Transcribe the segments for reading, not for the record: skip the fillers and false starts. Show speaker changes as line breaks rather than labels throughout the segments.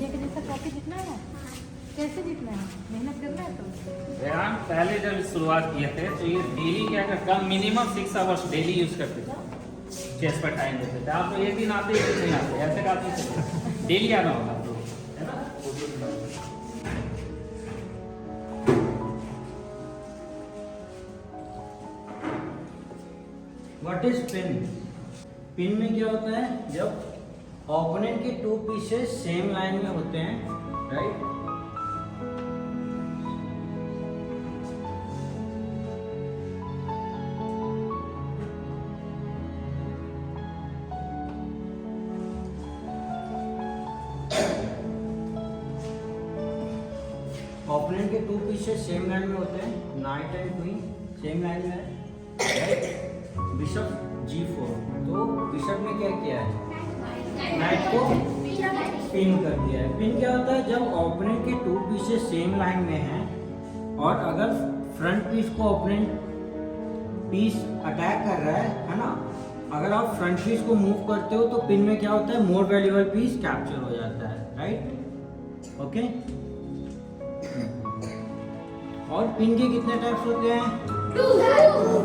India के जैसा trophy जीतना है। कैसे जीतना है? मेहनत करना है तो।
रेहान पहले जब शुरुआत किए थे तो ये डेली क्या कम मिनिमम 6 आवर्स डेली यूज करते थे, चेस पर टाइम देते थे। आप तो एक दिन आते एक दिन नहीं आते, ऐसे का नहीं चलते, डेली आना होगा तो, है ना।
What is pin? पिन में क्या होता है, जब ओपोनेंट के टू पीसेस सेम लाइन में होते हैं, राइट। ओपोनेंट के टू पीसेस सेम लाइन में होते हैं, night and queen same line में है, राइट। बिशप G4, तो बिशप ने क्या किया है, नाइट को पिन कर दिया है। पिन क्या होता है, जब ओपोनेंट के टू पीसेस सेम लाइन में हैं और अगर फ्रंट पीस को ओपोनेंट पीस अटैक कर रहा है ना, अगर आप फ्रंट पीस को मूव करते हो तो पिन में क्या होता है, मोर वैल्यूएबल पीस कैप्चर हो जाता है, राइट। ओके। और पिन के कितने टाइप्स होते हैं? 2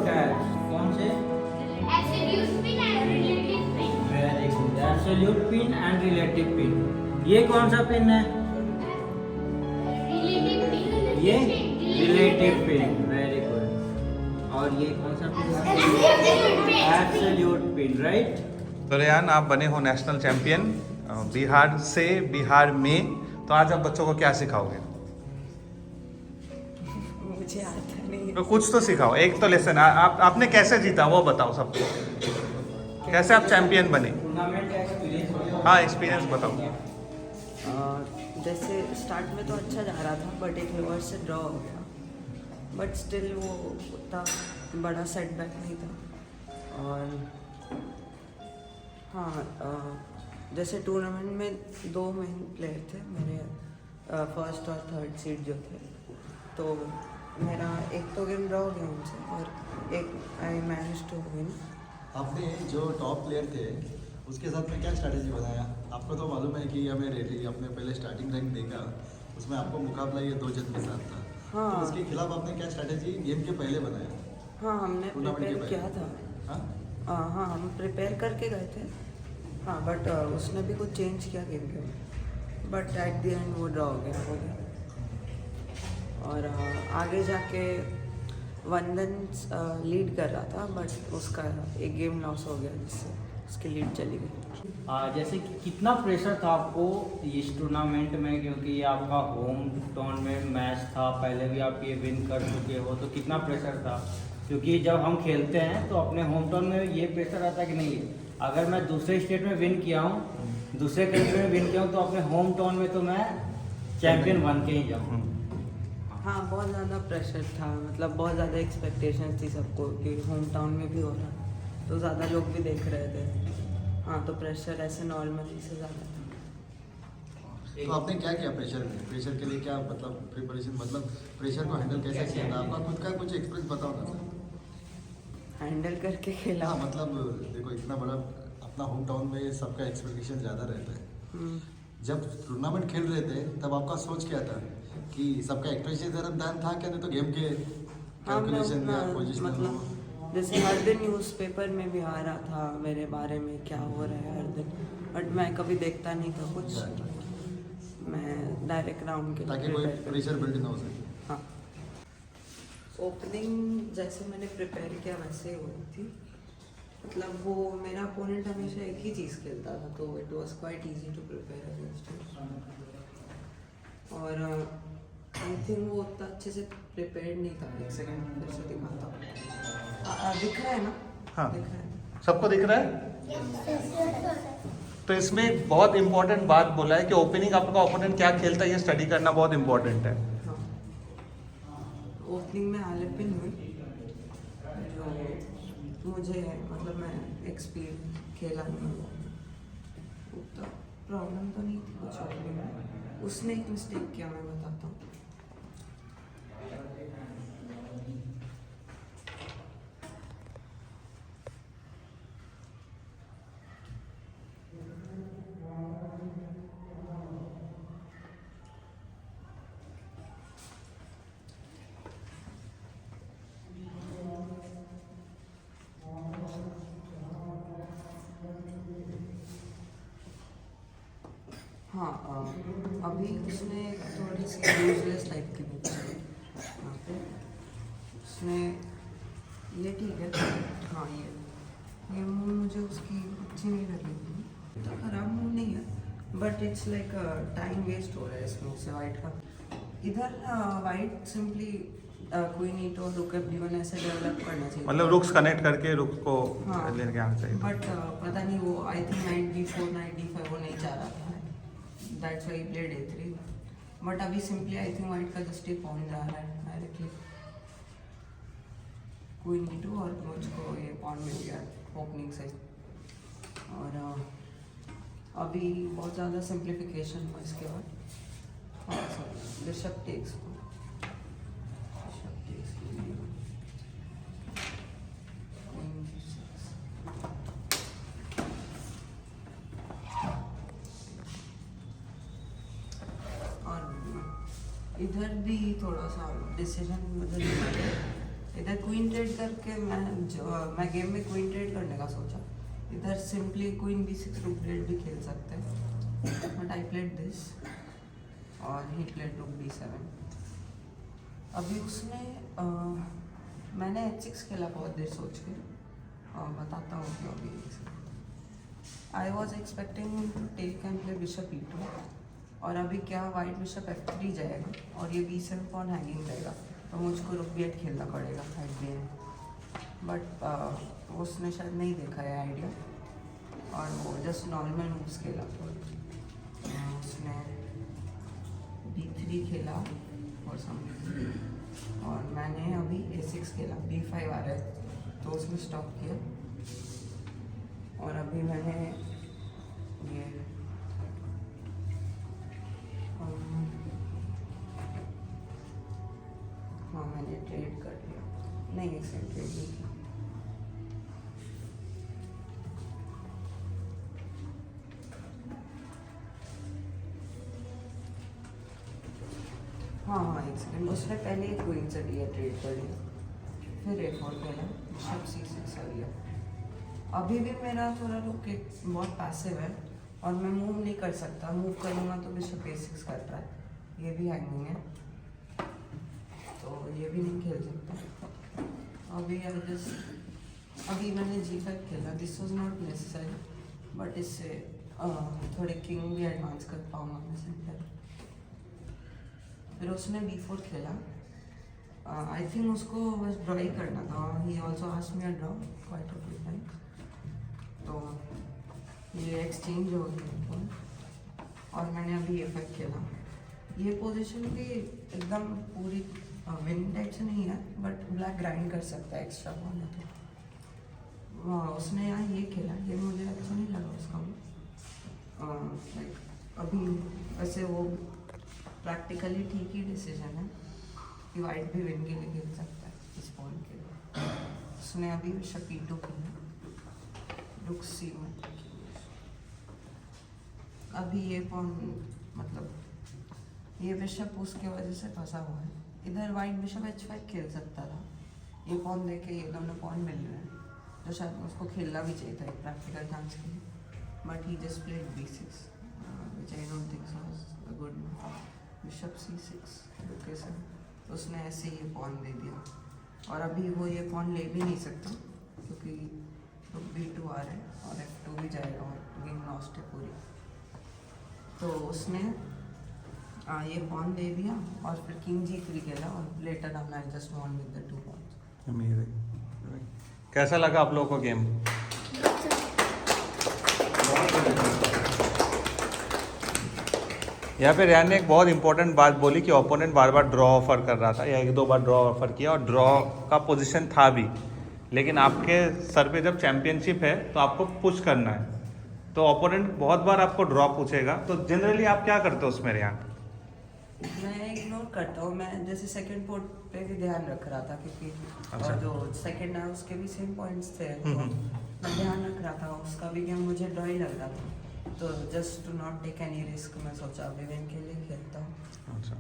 टाइप्स। कौन से? Very good, absolute pin and relative pin. ये कौन सा पिन है? ये रिलेटिव पिन, वेरी गुड। और ये कौन सा पिन है? Absolute pin, right.
तो रेहान, आप बने हो नेशनल चैंपियन बिहार से, बिहार में, तो आज आप बच्चों को क्या सिखाओगे?
मुझे आता नहीं।
तो कुछ तो सिखाओ, एक तो लेसन। आपने कैसे जीता वो बताओ सबको, कैसे आप चैंपियन बने?
टूर्नामेंट का एक्सपीरियंस।
हाँ, एक्सपीरियंस बताओ।
जैसे स्टार्ट में तो अच्छा जा रहा था, बट एक ओवर से ड्रॉ हो गया, बट स्टिल वो उतना बड़ा सेटबैक नहीं था। और हाँ, जैसे टूर्नामेंट में 2 मेन प्लेयर थे मेरे, फर्स्ट और थर्ड सीड जो थे, तो मेरा एक तो गेम ड्रॉ हो गया उनसे और एक आई मैनेज टू विन।
आपने जो टॉप प्लेयर थे उसके साथ में क्या स्ट्रैटेजी बनाया? आपको तो मालूम है कि हमें रेडी अपने पहले स्टार्टिंग रैंक देखा, उसमें आपको मुकाबला ये 2 जन के साथ था।
हाँ।
तो उसके खिलाफ आपने क्या स्ट्रैटेजी गेम के पहले बनाया?
हाँ, हमने प्रिपेयर किया था।
हाँ,
हाँ, हम प्रिपेयर करके गए थे। हाँ, बट उसने भी कुछ चेंज किया गेम के, बट एट द एंड वो ड्रॉ हो गया। और आगे जाके वंदन लीड कर रहा था, बट उसका एक गेम लॉस हो गया जिससे उसकी लीड चली गई।
जैसे कि कितना प्रेशर था आपको इस टूर्नामेंट में, क्योंकि ये आपका होम टाउन में मैच था, पहले भी आप ये विन कर चुके हो, तो कितना प्रेशर था? क्योंकि जब हम खेलते हैं तो अपने होम टाउन में ये प्रेशर आता है कि नहीं, अगर मैं दूसरे स्टेट में विन किया हूँ, दूसरे कंट्री में विन किया हूँ, तो अपने होम टाउन में तो मैं चैंपियन बन के ही जाऊँ।
हाँ, बहुत ज़्यादा प्रेशर था, मतलब बहुत ज़्यादा एक्सपेक्टेशंस थी सबको कि होम टाउन में भी हो रहा है, तो ज़्यादा लोग भी देख रहे थे। हाँ, तो प्रेशर ऐसे नॉर्मली से ज़्यादा था।
तो आपने क्या किया प्रेशर में? प्रेशर के लिए क्या मतलब प्रिपरेशन, मतलब प्रेशर को हैंडल कैसे किया था? आपका खुद का कुछ एक्सपीरियंस बताओ ना सर।
हैंडल करके खेला।
हाँ, मतलब देखो इतना बड़ा अपना होम टाउन में सबका एक्सपेक्टेशन ज़्यादा रहता है। जब टूर्नामेंट खेल रहे थे तब आपका सोच क्या था कि सबका एक्सपेक्टेशन ध्यान था क्या, नहीं तो गेम के कैलकुलेशन या पोजीशन?
मतलब जैसे हर दिन न्यूज़पेपर में भी आ रहा था मेरे बारे में क्या हो रहा है हर दिन, बट मैं कभी देखता नहीं था कुछ, मैं डायरेक्ट राउंड के लिए
ताकि कोई
prepare
प्रेशर बिल्ड ना हो सके।
हाँ, ओपनिंग जैसे मैंने प्रिपेयर किया वैसे ही हुई थी, मतलब वो मेरा अपोनेंट हमेशा एक ही चीज़ खेलता था, तो it was quite easy to prepare against him. और आई थिंक वो उतना अच्छे से प्रिपेयर्ड नहीं था। एक सेकंड फिर से दिखाता हूँ, दिख रहा है ना?
हाँ,
दिख रहा है।
सबको दिख रहा है? तो इसमें बहुत इंपॉर्टेंट बात बोला है कि ओपनिंग आपका ओपोनेंट क्या खेलता है ये स्टडी करना बहुत इंपॉर्टेंट है।
हाँ, ओपनिंग में हालेपिन हुई, जो मुझे मतलब मैं एक्सपीरियंस खेला नहीं हुआ, उतना प्रॉब्लम तो नहीं थी कुछ ओपनिंग में। उसने एक मिस्टेक किया, मैं बताता हूँ। हाँ अभी उसने थोड़ी सी यूजलेस टाइप की बुक है यहाँ पे। उसने ये ठीक है, हाँ ये मूव मुझे उसकी अच्छी नहीं लगी थी, तो खराब मूव नहीं है, but it's like time waste हो रहा है इसमें से वाइट का। इधर वाइट सिंपली क्वीन ई और रुक एफ ऐसे डेवलप करना चाहिए,
मतलब रुक्स कनेक्ट करके रुक को
हाँ।
लेके आना चाहिए।
बट पता नहीं वो I think night D4 night D5 वो नहीं चाह रहा था, that's why played A3। But अभी सिंपली आई थिंक वाइट का जस्ट एक पॉइंट जा रहा है डायरेक्टली क्वीन D2 और मुझको ये पॉइंट मिल गया ओपनिंग से। और अभी बहुत ज़्यादा सिंप्लीफिकेशन हुआ इसके बाद। हाँ सॉरी बिशप टेक्स इधर भी थोड़ा सा डिसीजन मुझे नहीं मिला। इधर क्वीन ट्रेड करके मैं गेम में क्वीन ट्रेड करने का सोचा। इधर सिंपली क्वीन B6 रुक प्लेड भी खेल सकते हैं, बट आई प्लेड दिस और ही प्लेड रुक B7। अभी उसने मैंने H6 खेला बहुत देर सोच के, बताता हूँ कि अभी I was expecting to take and play bishop E2, और अभी क्या वाइट बिशप F3 जाएगा और ये B7 पॉन हैंगिंग रहेगा, तो मुझको रुक B8 खेलना पड़ेगा एट द एंड। बट उसने शायद नहीं देखा है आइडिया और वो जस्ट नॉर्मल मूव्स खेला। उसने B3 खेला और और मैंने अभी A6 खेला, B5 आ रहा है तो उसने स्टॉप किया। और अभी मैंने ये हाँ मैंने ट्रेड कर लिया, नहीं एक सेकंड ट्रेड नहीं किया। हाँ एक सेकंड, उसने पहले एक क्वीन से लिया, ट्रेड कर लिया, फिर A4 खेला, बिशप C6 आ गया। अभी भी मेरा थोड़ा रुक बहुत पैसिव है और मैं मूव नहीं कर सकता, मूव करूँगा तो बिशप A6 कर रहा है, ये भी हैंगिंग है तो ये भी नहीं खेल सकता। अभी अभी मैंने G5 खेला, this was not necessary, but इससे थोड़े किंग भी एडवांस कर पाऊँगा मैं सेंटर। फिर उसने B4 खेला, आई थिंक उसको बस ड्रॉ ही करना था, he also asked me a draw quite a good time, तो ये एक्सचेंज हो गया और मैंने अभी A5 खेला। ये पोजीशन भी एकदम पूरी विनिंग टाइप से नहीं है, बट ब्लैक ग्राइंड कर सकता है एक्स्ट्रा पॉन है तो। उसने यहाँ ये खेला, ये मुझे अच्छा नहीं लगा उसका। लाइक अभी वैसे वो प्रैक्टिकली ठीक ही डिसीजन है कि वाइट भी विन के लिए खेल सकता है इस पॉइंट के लिए। उसने अभी बिशप E2 खेला, रुक C1। अभी ये पॉन मतलब ये बिशप उसके वजह से फंसा हुआ है। इधर वाइट बिशप H5 खेल सकता था, ये पॉन देके ये दोनों पॉन मिल रहे हैं, तो शायद उसको खेलना भी चाहिए था एक प्रैक्टिकल चांस के लिए, but he just played B6 which I don't think so a good move. Bishop C6 okay sir, तो उसने ऐसे ही पॉन दे दिया और अभी वो ये पॉन ले भी नहीं सकता क्योंकि रुक B2 आ रहा है और F2 भी जाएगा और गेम लॉस्ट है पूरी। तो उसने ये पॉन दे दिया और फिर किंग G3 खेला और later down I just won with the 2 pawns.
कैसा लगा आप लोगों को गेम? यहाँ पे रियान ने एक बहुत इंपॉर्टेंट बात बोली कि ओपोनेंट बार बार ड्रॉ ऑफर कर रहा था या एक दो बार ड्रॉ ऑफर किया और ड्रॉ का पोजीशन था भी, लेकिन आपके सर पे जब चैंपियनशिप है तो आपको पुश करना है, तो ओपोनेंट बहुत बार आपको ड्रॉ पूछेगा, तो जनरली आप क्या करते हो उसमें रियान?
मैं इग्नोर करता हूँ, मैं जैसे सेकंड पोर्ट पे भी ध्यान रख रहा था क्योंकि
अच्छा।
और जो सेकंड है उसके भी सेम पॉइंट्स थे, तो मैं ध्यान रख रहा था, उसका भी गेम मुझे ड्रॉ ही लग रहा था, तो just to not take any risk मैं सोचा अभी विन के लिए खेलता हूँ।
अच्छा,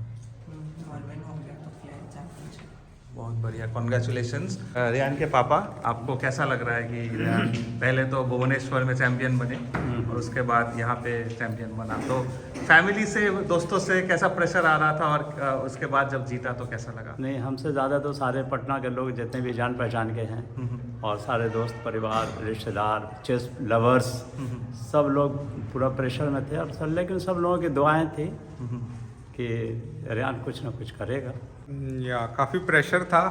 और विन हो गया तो प्लेयर चैंपियनशिप।
बहुत बढ़िया, कॉन्ग्रेचुलेशंस। रेयान के पापा, आपको कैसा लग रहा है कि रेयान पहले तो भुवनेश्वर में चैंपियन बने और उसके बाद यहाँ पे चैंपियन बना, तो फैमिली से, दोस्तों से कैसा प्रेशर आ रहा था और उसके बाद जब जीता तो कैसा लगा?
नहीं, हमसे ज़्यादा तो सारे पटना के लोग जितने भी जान पहचान के हैं और सारे दोस्त, परिवार, रिश्तेदार, चेस लवर्स, सब लोग पूरा प्रेशर में थे। और सर लेकिन सब लोगों की दुआएं थी कि रेयान कुछ ना कुछ करेगा।
या काफ़ी प्रेशर था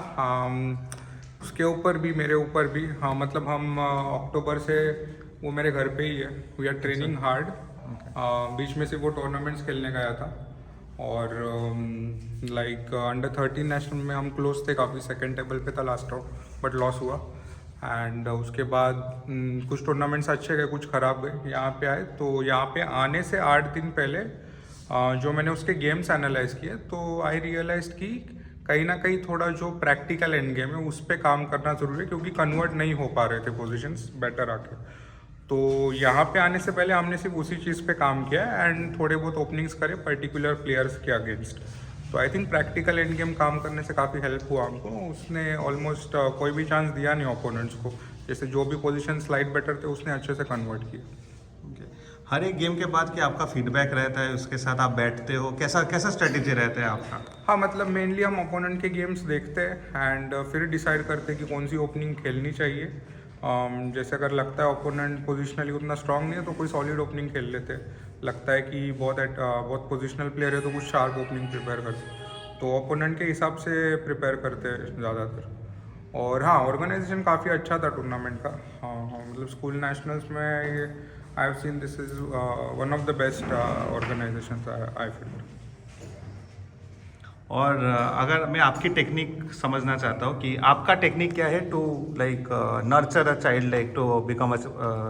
उसके ऊपर भी, मेरे ऊपर भी। हाँ, मतलब हम अक्टूबर से वो मेरे घर पे ही है, वी आर ट्रेनिंग हार्ड। बीच में से वो टूर्नामेंट्स खेलने गया था और लाइक अंडर 13 नेशनल में हम क्लोज थे काफ़ी, सेकंड टेबल पे था लास्ट राउंड, बट लॉस हुआ। एंड उसके बाद कुछ टूर्नामेंट्स अच्छे गए, कुछ ख़राब गए। यहाँ पे आए तो यहाँ पे आने से 8 दिन पहले जो मैंने उसके गेम्स एनालाइज किए तो आई रियलाइज कि कहीं ना कहीं थोड़ा जो प्रैक्टिकल एंड गेम है उस पर काम करना ज़रूरी है, क्योंकि कन्वर्ट नहीं हो पा रहे थे पोजीशंस बेटर आके। तो यहाँ पे आने से पहले हमने सिर्फ उसी चीज़ पे काम किया एंड थोड़े बहुत ओपनिंग्स करे पर्टिकुलर प्लेयर्स के अगेंस्ट। तो I think practical end game काम करने से काफ़ी हेल्प हुआ हमको। उसने ऑलमोस्ट कोई भी चांस दिया नहीं ओपोनेंट्स को, जैसे जो भी पोजीशन स्लाइड बेटर थे उसने अच्छे से कन्वर्ट किया।
हर एक गेम के बाद क्या आपका फीडबैक रहता है, उसके साथ आप बैठते हो, कैसा स्ट्रेटेजी रहता है आपका?
हाँ, मतलब मेनली हम ओपोनेंट के गेम्स देखते हैं एंड फिर डिसाइड करते हैं कि कौन सी ओपनिंग खेलनी चाहिए। जैसे अगर लगता है ओपोनेंट पोजिशनली उतना स्ट्रांग नहीं है तो कोई सॉलिड ओपनिंग खेल लेते हैं। लगता है कि बहुत पोजिशनल प्लेयर है तो कुछ शार्प ओपनिंग प्रिपेयर करते, तो ओपोनेंट के हिसाब से प्रिपेयर करते हैं ज़्यादातर। और हाँ, ऑर्गेनाइजेशन काफ़ी अच्छा था टूर्नामेंट का। हाँ, मतलब स्कूल नेशनल्स में ये I have seen this is one of the best organisations I feel.
और अगर मैं आपकी टेक्निक समझना चाहता हूँ कि आपका टेक्निक क्या है to like nurture a child like to become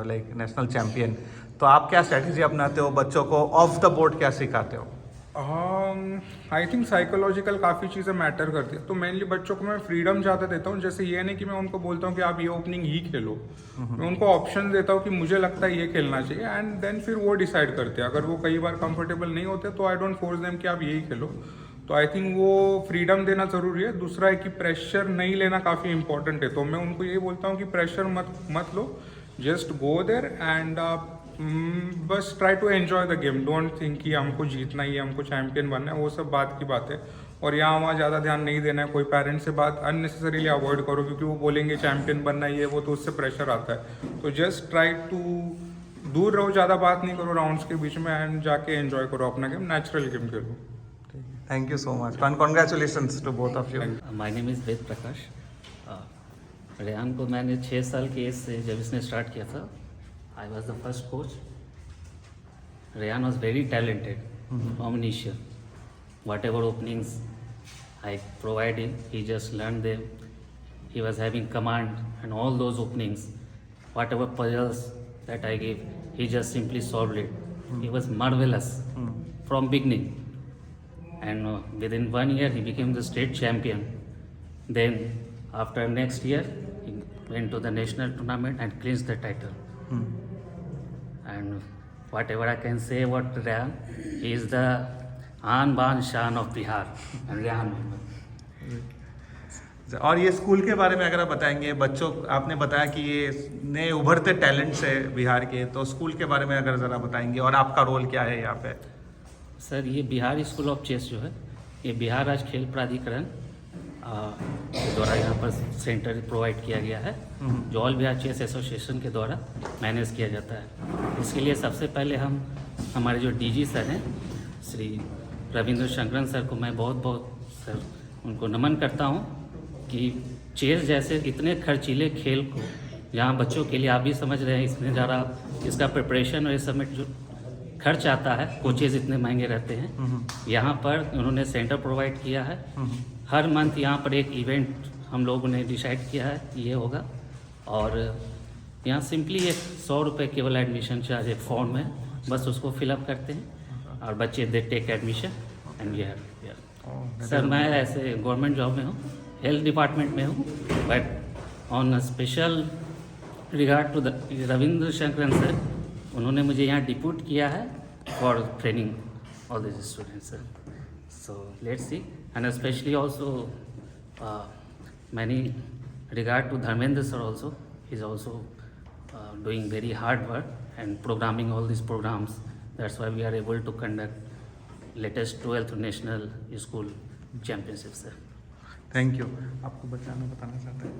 like national champion, तो आप क्या स्ट्रेटजी अपनाते हो, बच्चों को ऑफ द बोर्ड क्या सिखाते हो?
आई थिंक साइकोलॉजिकल काफ़ी चीज़ें मैटर करती है। तो मेनली बच्चों को मैं फ्रीडम ज़्यादा देता हूँ। जैसे ये नहीं कि मैं उनको बोलता हूँ कि आप ये ओपनिंग ही खेलो, मैं उनको ऑप्शन देता हूँ कि मुझे लगता है ये खेलना चाहिए एंड देन फिर वो डिसाइड करते हैं। अगर वो कई बार कंफर्टेबल नहीं होते तो आई डोंट फोर्स देम कि आप यही खेलो। तो आई थिंक वो फ्रीडम देना ज़रूरी है। दूसरा है कि प्रेशर नहीं लेना काफ़ी इंपॉर्टेंट है। तो मैं उनको यही बोलता हूँ कि प्रेशर मत लो, जस्ट गो देयर एंड बस try to enjoy the game. Don't think कि हमको जीतना ही है, हमको चैंपियन बनना है, वो सब बात की बात है। और यहाँ वहाँ ज़्यादा ध्यान नहीं देना है। कोई पेरेंट्स से बात अननेसेसरीली अवॉइड करो, क्योंकि वो बोलेंगे चैंपियन बनना ही है वो, तो उससे प्रेशर आता है। तो जस्ट ट्राई टू दूर रहो, ज़्यादा बात नहीं करो राउंड्स के बीच में एंड जाके एंजॉय करो अपना गेम, नेचुरल गेम खेलो।
Thank you so much, congratulations to both of you.
My name is Ved Prakash. Rayan को मैंने 6 साल की एज से जब इसने स्टार्ट किया था, I was the first coach. Reyan was very talented from initial. Whatever openings I provided, he just learned them. He was having command and all those openings. Whatever puzzles that I gave, he just simply solved it. He was marvelous from beginning. And within 1 year, he became the state champion. Then after next year, he went to the national tournament and clinched the title. And whatever I can say about Reyan, he is the आन बान शान of Bihar and Reyan member.
और ये school के बारे में अगर आप बताएंगे, बच्चों, आपने बताया कि ये नए उभरते टैलेंट्स है बिहार के, तो स्कूल के बारे में अगर ज़रा बताएंगे और आपका रोल क्या है यहाँ पे?
सर, ये बिहार स्कूल ऑफ चेस जो है, ये बिहार राज्य खेल प्राधिकरण के द्वारा यहाँ पर सेंटर प्रोवाइड किया गया है, जो ऑल बिहार चेस एसोसिएशन के द्वारा मैनेज किया जाता है। इसके लिए सबसे पहले हमारे जो डीजी सर हैं श्री रविंद्र शंकरन सर को मैं बहुत सर उनको नमन करता हूँ कि चेस जैसे इतने खर्चीले खेल को यहाँ बच्चों के लिए, आप भी समझ रहे हैं, इसमें ज़रा इसका प्रिपरेशन और इस समय जो खर्च आता है, कोचेज़ इतने महंगे रहते हैं, यहाँ पर उन्होंने सेंटर प्रोवाइड किया है। हर मंथ यहाँ पर एक इवेंट हम लोगों ने डिसाइड किया है कि ये होगा, और यहाँ सिंपली एक 100 रुपये केवल एडमिशन चार्ज एक फॉर्म में, बस उसको फिलअप करते हैं और बच्चे they take admission and we have. Sir, मैं ऐसे गवर्नमेंट जॉब में हूँ, हेल्थ डिपार्टमेंट में हूँ, but on special regard to the Ravindra Shankaran sir, उन्होंने मुझे यहाँ डिप्यूट किया है for training all this students sir. So let's see, and especially also many regard to Dharmendra sir also. He's also doing very hard work and programming all these programs. That's why we are able to conduct latest 12th national school championships there.
Thank you. आपको बताना चाहते हैं?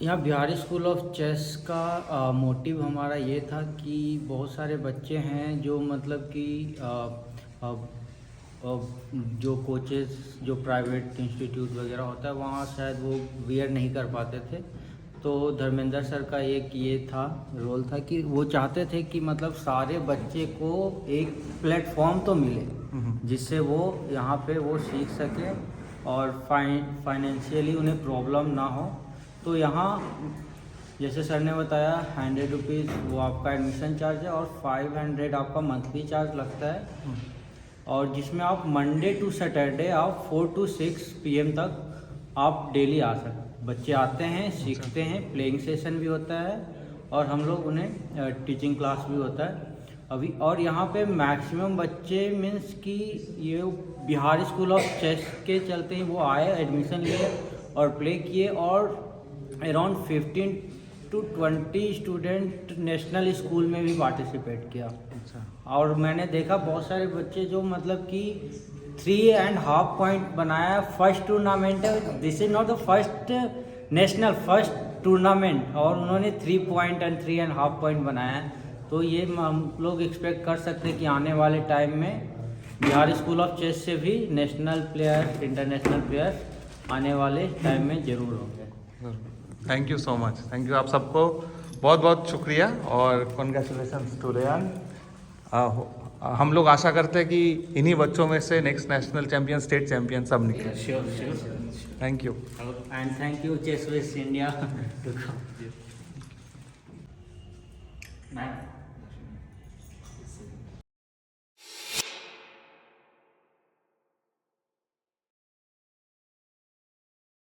यहाँ Bihari school of chess का motive हमारा ये था कि बहुत सारे बच्चे हैं जो मतलब कि जो कोचेस जो प्राइवेट इंस्टीट्यूट वगैरह होता है वहाँ शायद वो वियर नहीं कर पाते थे। तो धर्मेंद्र सर का एक ये था रोल था कि वो चाहते थे कि मतलब सारे बच्चे को एक प्लेटफॉर्म तो मिले जिससे वो यहाँ पे वो सीख सके और फाइनेंशियली उन्हें प्रॉब्लम ना हो। तो यहाँ जैसे सर ने बताया 100 रुपीज़ वो आपका एडमिशन चार्ज है और 500 आपका मंथली चार्ज लगता है, और जिसमें आप मंडे टू सैटरडे आप 4 to 6 PM तक आप डेली आ सकते। बच्चे आते हैं, सीखते हैं, प्लेइंग सेशन भी होता है और हम लोग उन्हें टीचिंग क्लास भी होता है अभी। और यहाँ पे मैक्सिमम बच्चे मीन्स कि ये बिहार स्कूल ऑफ चेस के चलते ही वो आए, एडमिशन लिए और प्ले किए, और around 15 to 20 student national school में भी पार्टिसिपेट किया। और मैंने देखा बहुत सारे बच्चे जो मतलब कि 3.5 पॉइंट बनाया। फर्स्ट टूर्नामेंट है, this is not the first national, first tournament, और उन्होंने 3 पॉइंट एंड 3.5 पॉइंट बनाया है। तो ये हम लोग एक्सपेक्ट कर सकते हैं कि आने वाले टाइम में बिहार स्कूल ऑफ चेस से भी नेशनल प्लेयर, इंटरनेशनल प्लेयर आने वाले टाइम में ज़रूर होंगे।
Thank you so much, thank you. आप सबको बहुत बहुत शुक्रिया और कॉन्ग्रेचुलेशंस टू रेयान। हम लोग आशा करते हैं कि इन्हीं बच्चों में से next national champion, state champion सब निकले।
Sure.
Thank you.
And thank you chess with India.
Ma'am.